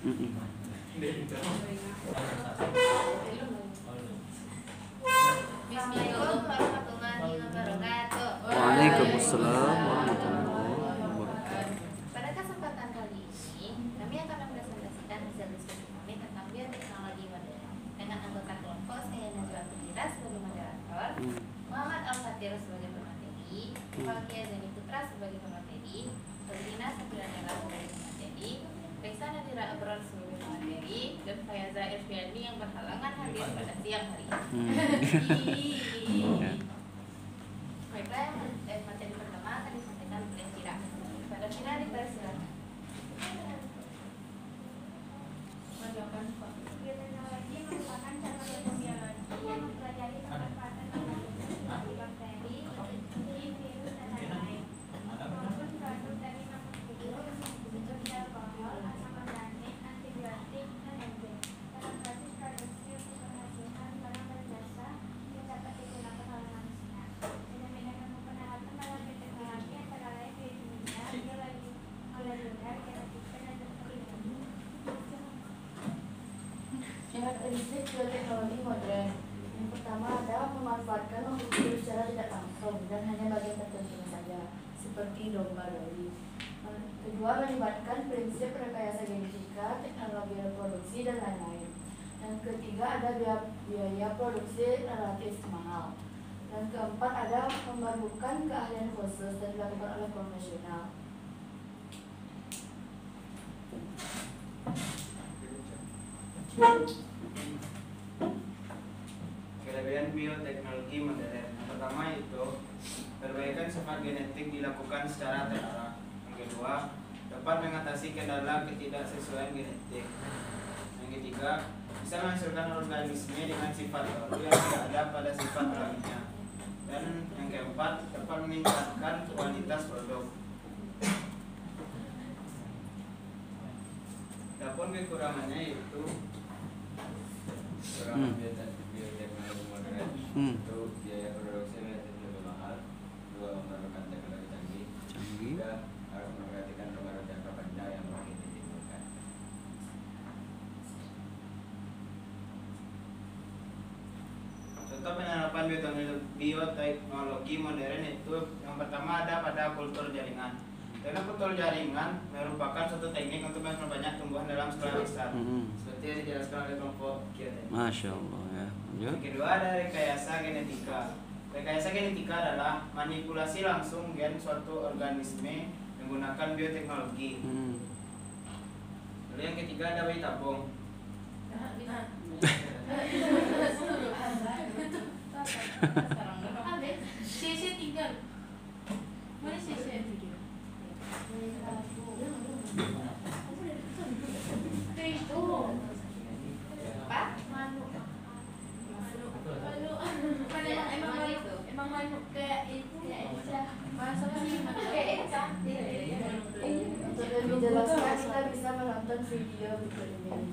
Bismillahirrahmanirrahim warahmatullahi wabarakatuh. Waalaikumsalam warahmatullahi wabarakatuh. Pada kesempatan kali ini, kami akan mempresentasikan hasil diskusi kami tentang bioteknologi modern dengan anggota kelompok saya Najwa Fitira sebagai moderator, Muhammad Al-Fatir sebagai pemateri, Fakia Zani Putra sebagai pemateri, Rina Safiranela sebagai pemateri, Reza Nadira Abrar sebagai pemateri, dan Fayaza Irfiani yang berhalangan hadir pada siang hari ini. Baiklah, materi pertama akan disampaikan oleh Fira. Pada Fira dipersilakan. Bioteknologi merupakan cara biologi yang mempelajari pemanfaatan bakteri, virus, dan lain-lain maupun produk dari makhluk hidup seperti alkohol, asam organik, antibiotik, dan enzim dalam proses produksi untuk penghasilkan barang dan jasa yang dapat digunakan oleh manusia. Beda-beda penggunaan dalam bioteknologi antara lain biokimia, biologi molekuler, genetika, dan teknologi. Karakteristik bioteknologi modern. Yang pertama adalah memanfaatkan makhluk hidup secara tidak langsung dan hanya bagian tertentu saja, seperti domba bayi. Kedua, melibatkan prinsip rekayasa genetika, teknologi reproduksi, dan lain-lain. Dan ketiga, ada biaya produksi relatif mahal. Dan keempat, ada memerlukan keahlian khusus dan dilakukan oleh profesional. Kelebihan bioteknologi modern. Yang pertama itu perbaikan sifat genetik dilakukan secara terarah. Yang kedua, dapat mengatasi kendala ketidaksesuaian genetik. Yang ketiga, bisa menghasilkan organisme dengan sifat baru yang tidak ada pada sifat alaminya. Dan yang keempat, dapat meningkatkan kualitas produk. Adapun kekurangannya yaitu kekurangan bioteknologi modern itu biaya produksi relatif lebih mahal, dua memerlukan teknologi canggih, tiga harus memperhatikan pengaruh jangka panjang yang makin ditimbulkan. Contoh penerapan bioteknologi modern itu yang pertama ada pada kultur jaringan. Karena kultur jaringan merupakan suatu teknik untuk memperbanyak tumbuhan dalam skala besar, seperti yang dijelaskan oleh kelompok Kyoto. Masya Allah ya. Yang kedua ada rekayasa genetika. Rekayasa genetika adalah manipulasi langsung gen suatu organisme menggunakan bioteknologi. Lalu yang ketiga ada bayi tabung. CC 3. Mana CC 3? Itu Pak manuk. Emang manuk kayak itu ya Eca. Masa sih manuk kayak Eca? Untuk lebih jelasnya kita bisa menonton video ini.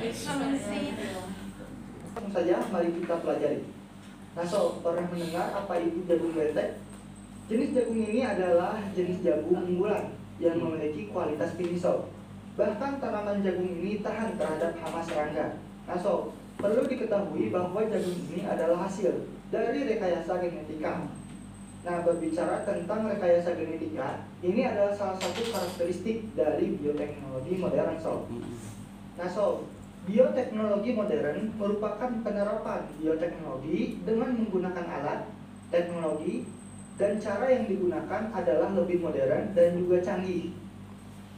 Langsung saja mari kita pelajari. Nah, pernah mendengar apa itu jagung betek? Jenis jagung ini adalah jenis jagung unggulan yang memiliki kualitas pinisol. Bahkan tanaman jagung ini tahan terhadap hama serangga. Nah, perlu diketahui bahwa jagung ini adalah hasil dari rekayasa genetika. Nah, berbicara tentang rekayasa genetika, ini adalah salah satu karakteristik dari bioteknologi modern. Nah, bioteknologi modern merupakan penerapan bioteknologi dengan menggunakan alat, teknologi, dan cara yang digunakan adalah lebih modern dan juga canggih.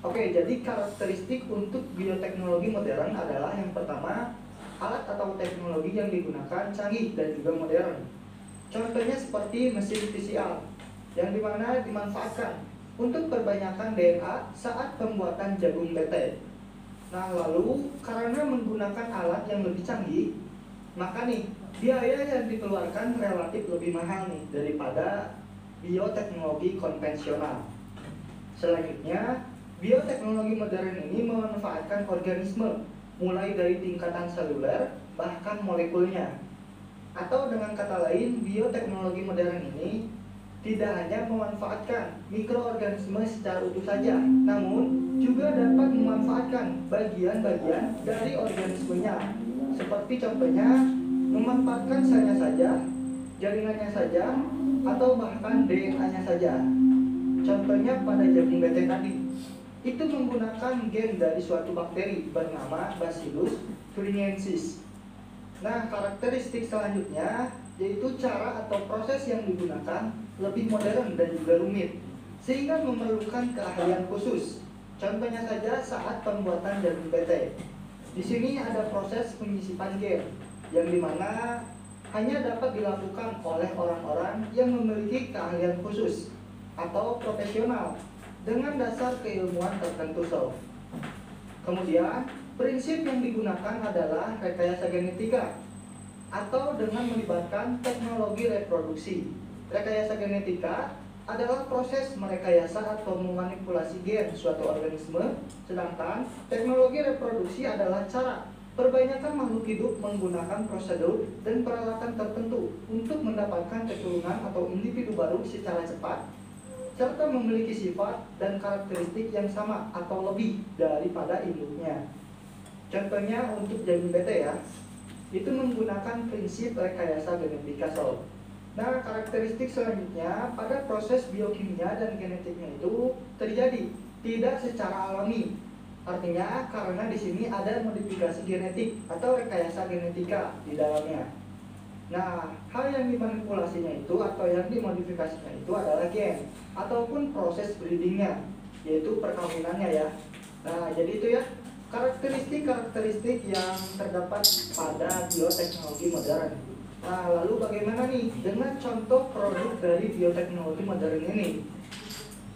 Oke, jadi karakteristik untuk bioteknologi modern adalah yang pertama, alat atau teknologi yang digunakan canggih dan juga modern. Contohnya seperti mesin PCR, yang dimana dimanfaatkan untuk perbanyakan DNA saat pembuatan jagung betek. Nah, lalu karena menggunakan alat yang lebih canggih, maka nih biaya yang dikeluarkan relatif lebih mahal nih daripada bioteknologi konvensional. Selanjutnya, bioteknologi modern ini memanfaatkan organisme mulai dari tingkatan seluler bahkan molekulnya. Atau dengan kata lain, bioteknologi modern ini tidak hanya memanfaatkan mikroorganisme secara utuh saja, namun juga dapat memanfaatkan bagian-bagian dari organismenya. Seperti contohnya, memanfaatkan selnya saja, jaringannya saja, atau bahkan DNA-nya saja. Contohnya pada jagung bete tadi, itu menggunakan gen dari suatu bakteri bernama Bacillus thuringiensis. Nah, karakteristik selanjutnya yaitu cara atau proses yang digunakan lebih modern dan juga rumit, sehingga memerlukan keahlian khusus. Contohnya saja saat pembuatan jagung bete. Di sini ada proses penyisipan gen, yang dimana hanya dapat dilakukan oleh orang-orang yang memiliki keahlian khusus atau profesional dengan dasar keilmuan tertentu. Kemudian, prinsip yang digunakan adalah rekayasa genetika atau dengan melibatkan teknologi reproduksi. Rekayasa genetika adalah proses merekayasa atau memanipulasi gen suatu organisme, sedangkan teknologi reproduksi adalah cara perbanyakan makhluk hidup menggunakan prosedur dan peralatan tertentu untuk mendapatkan keturunan atau individu baru secara cepat, serta memiliki sifat dan karakteristik yang sama atau lebih daripada induknya. Contohnya untuk jagung bete ya, itu menggunakan prinsip rekayasa genetika. Nah, karakteristik selanjutnya pada proses biokimia dan genetiknya itu terjadi tidak secara alami. Artinya karena di sini ada modifikasi genetik atau rekayasa genetika di dalamnya. Nah, hal yang dimanipulasinya itu atau yang dimodifikasinya itu adalah gen ataupun proses breedingnya, yaitu perkawinannya ya. Nah, jadi itu ya karakteristik-karakteristik yang terdapat pada bioteknologi modern. Nah, lalu bagaimana nih dengan contoh produk dari bioteknologi modern ini?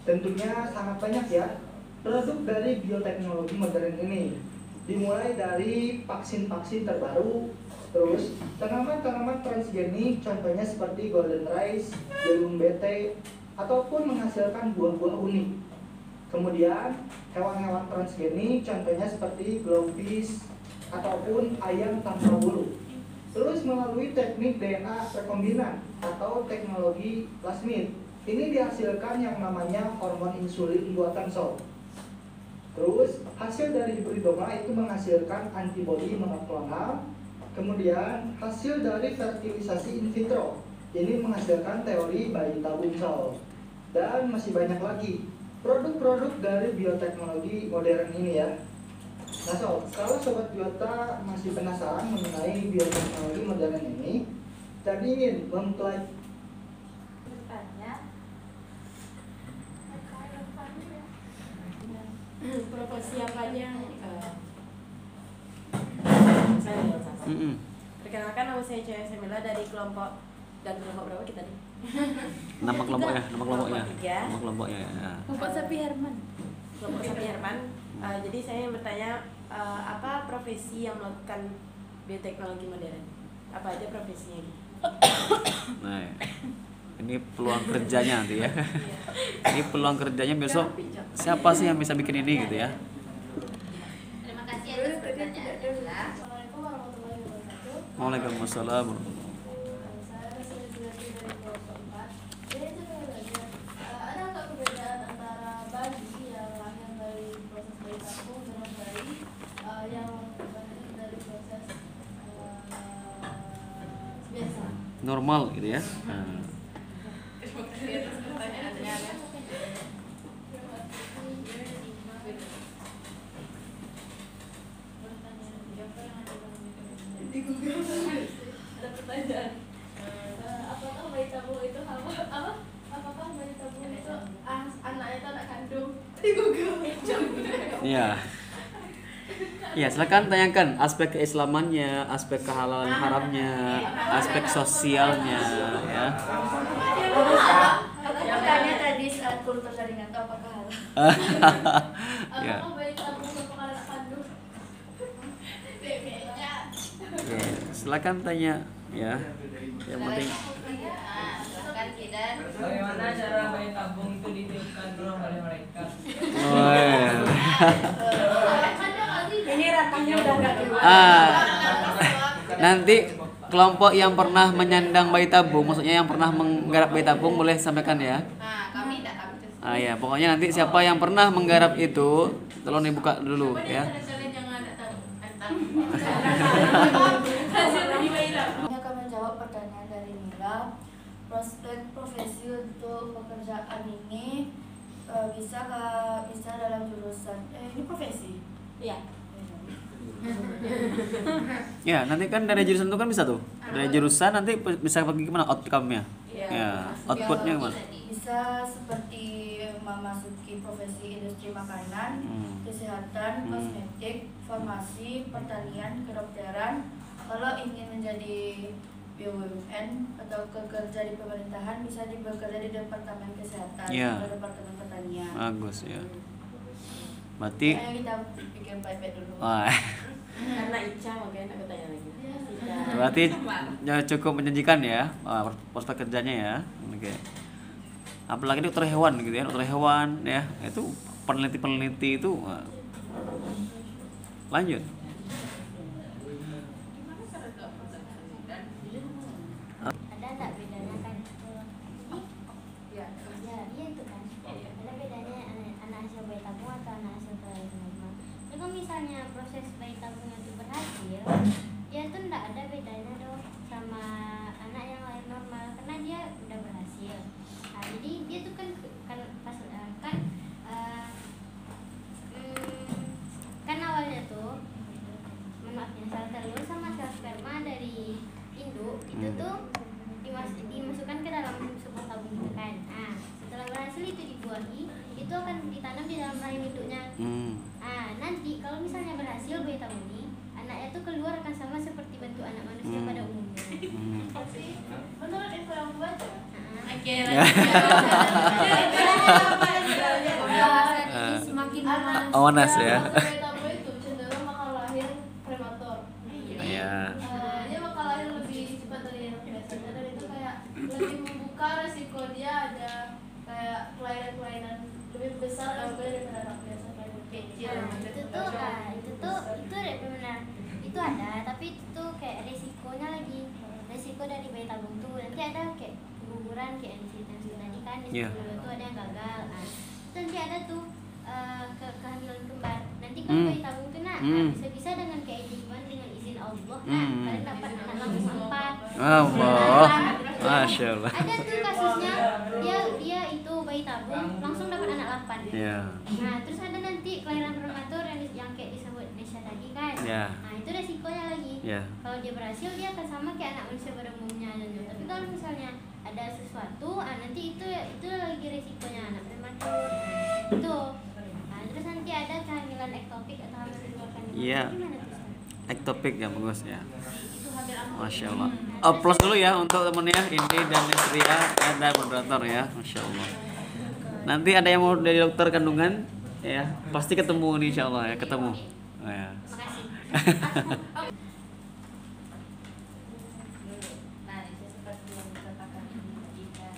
Tentunya sangat banyak ya produk dari bioteknologi modern ini. Dimulai dari vaksin-vaksin terbaru, terus tanaman-tanaman transgenik, contohnya seperti golden rice, jagung bete, ataupun menghasilkan buah-buah unik. Kemudian hewan-hewan transgenik, contohnya seperti glowfish ataupun ayam tanpa bulu. Terus melalui teknik DNA rekombinan atau teknologi plasmid, ini dihasilkan yang namanya hormon insulin buatan sow. Terus hasil dari hibridoma itu menghasilkan antibodi monoklonal. Kemudian hasil dari fertilisasi in vitro, ini menghasilkan teori bayi tabung sow. Dan masih banyak lagi produk-produk dari bioteknologi modern ini ya. Nah kalau Sobat Biota masih penasaran mengenai bioteknologi modern ini dan ingin mempelajari profesi apa aja? Saya perkenalkan, nama saya Caya Semila dari kelompok berapa kita nih? Nama kelompoknya. Tiga. Nama kelompoknya ya. Kelompok Sapi Herman. Kelompok Sapi Herman. Jadi saya bertanya apa profesi yang melakukan bioteknologi modern? Apa aja profesinya? Nah, ini peluang kerjanya nanti ya. Ini peluang kerjanya besok. Siapa sih yang bisa bikin ini gitu ya? Terima kasih atas pertanyaannya. Assalamualaikum warahmatullahi wabarakatuh. Waalaikumsalam. Saya Sri dari kelompok 4. Jadi saya belajar ada nggak perbedaan antara bayi yang lahir dari proses bayi tabung dengan bayi yang lahir dari proses biasa? Normal gitu ya. Nah. Di Google ada pertanyaan, apakah bayi tabung itu apakah bayi tabung itu anaknya itu anak kandung? Di Google. Iya. Iya, silakan tanyakan aspek keislamannya, aspek kehalalan haramnya, aspek sosialnya ya. Yang tanya tadi saat kultur jaringan itu apakah halal? Ya. Apakah bayi tabung merupakan anak kandung? Oke, silakan tanya ya. Yang penting Silahkan Kidan. Bagaimana cara bayi tabung itu ditiupkan roh oleh mereka? Ini ratanya udah nggak keluar. nanti kelompok yang pernah menyandang bayi tabung, maksudnya yang pernah menggarap bayi tabung boleh sampaikan ya. Nah, kami tidak kami terus. Ah ya, pokoknya nanti siapa yang pernah menggarap itu, tolong dibuka dulu ya. Ini akan menjawab pertanyaan dari Mila. Prospek profesi untuk pekerjaan ini bisa dalam jurusan ini profesi. Iya. Ya, nanti kan dari jurusan itu kan bisa tuh. Dari jurusan nanti bisa pergi kemana outcome-nya? Ya, outputnya kemana? Bisa seperti memasuki profesi industri makanan, kesehatan, kosmetik, farmasi, pertanian, kedokteran. Kalau ingin menjadi BUMN atau kerja di pemerintahan bisa bekerja di departemen kesehatan Ya. atau departemen pertanian. Bagus ya. Berarti Ayo kita pikir baik-baik dulu. wah, Karena Ica makanya aku tanya lagi. berarti ya cukup menjanjikan ya prospek kerjanya ya. Oke. Apalagi dokter hewan gitu ya, dokter hewan ya. Itu peneliti-peneliti itu lanjut. Ada tak bedanya kan? Ya itu kan. Ada bedanya anak hasil bayi tabung atau anak hasil kelahiran normal. Jadi kalau misalnya proses bayi tabung itu berhasil, ya itu enggak ada bedanya dong sama anak yang lahir normal karena dia udah berhasil. Nah, jadi dia tuh kan kan awalnya tuh maafnya sel telur sama sel sperma dari induk itu tuh dimasukkan ke dalam sebuah tabung gitu kan. Nah, setelah berhasil itu dibuahi, itu akan ditanam di dalam rahim induknya. Nah, nanti kalau misalnya berhasil bayi tabung ini, anaknya tuh keluar akan sama seperti bentuk anak manusia pada umumnya. Menurut info yang aku baca, Oke. Ini semakin Awanas ya. bayi tabung itu cenderung bakal lahir prematur. Ya. Dia bakal lahir lebih cepat dari yang biasanya dan itu kayak lebih membuka resiko dia ada kayak kelainan-kelainan lebih besar daripada anak biasa kayak kecil. itu benar itu ada, tapi itu kayak resikonya lagi, resiko dari bayi tabung tuh nanti ada kayak keguguran kayak yang disini tadi kan di Iya. sebelum itu ada yang gagal. Nah, nanti ada tuh kehamilan kembar. Nanti kalau bayi tabung tuh bisa-bisa dengan kayak gimana dengan izin Allah kalian dapat anak langsung 4. Allah. Masya Allah. Ada tuh kasusnya dia itu bayi tabung langsung dapat anak 8. Ya. Nah, terus ada nanti kelahiran prematur yang kayak disebut Nesha tadi kan. Ya. Nah, itu resikonya lagi. Ya. Kalau dia berhasil dia akan sama kayak anak manusia pada umumnya. Tapi kalau misalnya ada sesuatu, nanti itu lagi resikonya anak prematur. Itu. Nah, terus nanti ada kehamilan ektopik atau hamil di luar kandungan. Iya. Gimana tuh? Ektopik ya bagus ya. Itu hamil apa? Masya Allah. Applause dulu ya untuk temennya Indi dan Nesria ada moderator ya. Masya Allah. Nanti ada yang mau dari dokter kandungan ya pasti ketemu nih insya Allah ya ketemu. Ya. Makasih. Nah, itu seperti yang dikatakan tadi kan,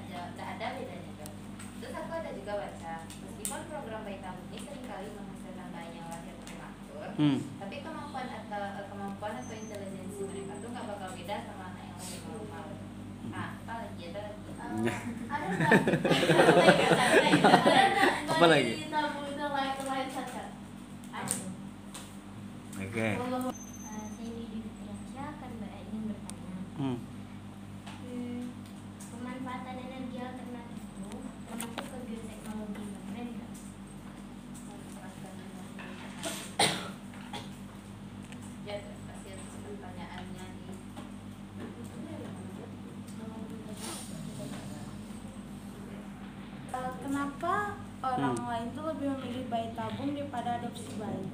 tidak ada bedanya kan. Terus aku ada juga baca, meskipun program bayi tabung ini seringkali menghasilkan bayi yang lahir prematur, tapi kemampuan atau intelijensi mereka tuh nggak bakal beda sama anak yang lahir normal. Nah, apa lagi ada lagi? Ada nggak? Apa lagi? Bayi tabung itu lahir cacat. Ada. Oke. Saya di Indonesia akan ingin bertanya. Pemanfaatan energi alternatif itu termasuk ke bioteknologi keren nggak? Ya, pasti ada pertanyaannya nih. Kenapa orang lain tuh lebih memilih bayi tabung daripada adopsi bayi?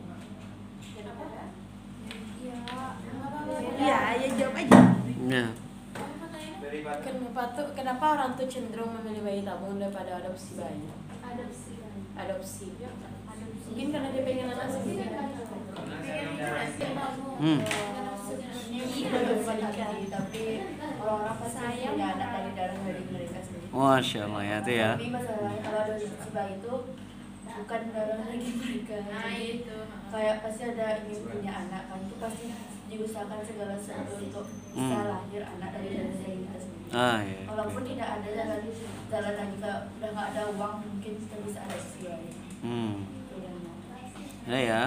Ya jawab aja. Ya. Kenapa orang tuh cenderung memilih bayi tabung daripada adopsi bayi? Adopsi. Mungkin karena dia pengen anak sendiri. Tapi orang-orang pasti punya anak dari darah mereka sendiri. Masya Allah ya itu ya. Tapi masalahnya kalau adopsi bayi itu bukan darah lagi mereka. Nah, itu. Kayak pasti ada ingin punya anak kan itu pasti diusahakan segala sesuatu untuk bisa lahir anak dari dana diri kita sendiri. Iya. Walaupun tidak ada jalan lagi, udah nggak ada uang, mungkin kita bisa adopsi lagi. Ya ya.